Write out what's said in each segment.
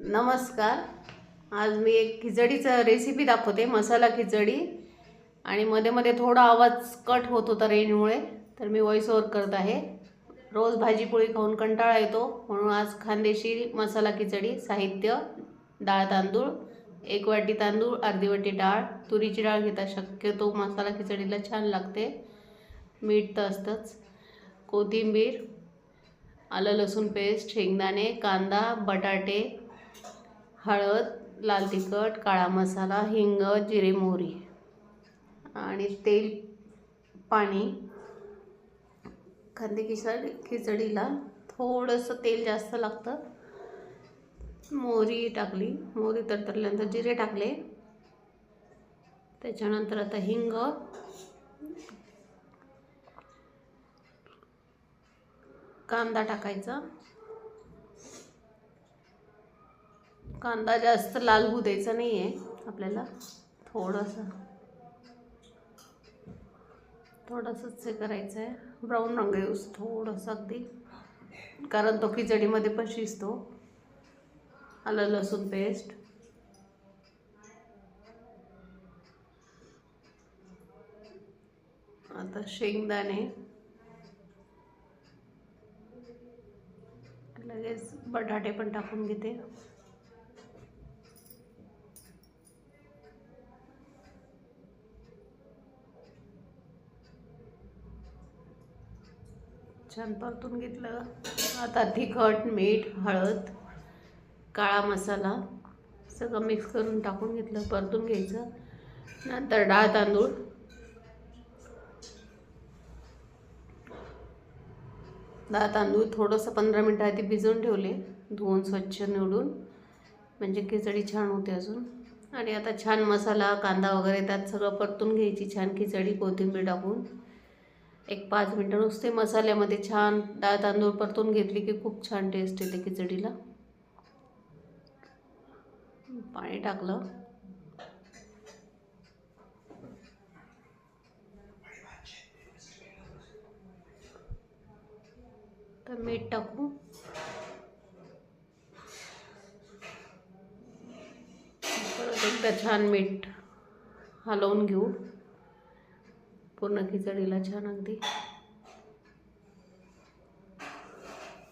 नमस्कार. आज मी एक खिचडीचं रेसिपी दाखवते, मसाला खिचडी. आणि मध्ये मध्ये थोडा आवाज कट होत होता रेंजमुळे, तर मी व्हॉइस ओव्हर करत आहे. रोज भाजी पोळी खाऊन कंटाळा येतो, म्हणून आज खानदेशी मसाला खिचडी. साहित्य: डाळ तांदूळ 1 वाटी, तांदूळ अर्धी वाटी, डाळ तुरीची डाळ घेता, शक्यतो मसाला खिचडीला छान लागते. मीठ तर असतंच. कोथिंबीर, आलं लसूण पेस्ट, शेंगदाणे, कांदा, बटाटे, हळद, लाल तिखट, काळा मसाला, हिंग, जिरे मोहरी आणि तेल, पाणी. खिचडीला थोडंसं तेल जास्त लागतं. मोहरी टाकली, मोहरी तडतडल्यानंतर जिरे टाकले. त्याच्यानंतर आता हिंग, कांदा टाकायचा. कांदा जास्त लाल होऊ द्यायचा नाही आहे आपल्याला, थोडंसंच हे करायचं आहे. ब्राऊन रंग येऊस थोडंसं अगदी, कारण तो खिचडीमध्ये पण शिजतो. आलं लसूण पेस्ट, आता शेंगदाणे, लगेच बटाटे पण टाकून घेते. छान परतून घेतलं. आता तिखट, मीठ, हळद, काळा मसाला सगळं मिक्स करून टाकून घेतलं, परतून घ्यायचं. नंतर डाळ तांदूळ, थोडंसं 15 मिनटं आधी भिजवून ठेवले, धुवून स्वच्छ निवडून, म्हणजे खिचडी छान होते अजून. आणि आता छान मसाला, कांदा वगैरे त्यात सगळं परतून घ्यायची छान खिचडी, कोथिंबीर टाकून. 5 मिनटं नुसते मसाल्यामध्ये छान डाळ तांदूळ परतून घेतली की खूप छान टेस्ट येते खिचडीला. पाणी टाकलं. तर मीठ टाकू. परत एकदा छान मीठ हलवून घेऊ पूर्ण खिचडीला छान अगदी.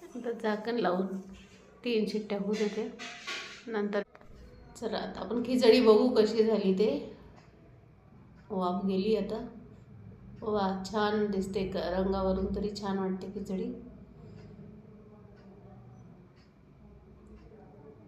आता झाकण लावून 3 शिट्ट्या होऊ देते. नंतर चला आता आपण खिचडी बघू कशी झाली ते. वाफ गेली आता. वा, छान दिसते, रंगावरून तरी छान वाटते खिचडी.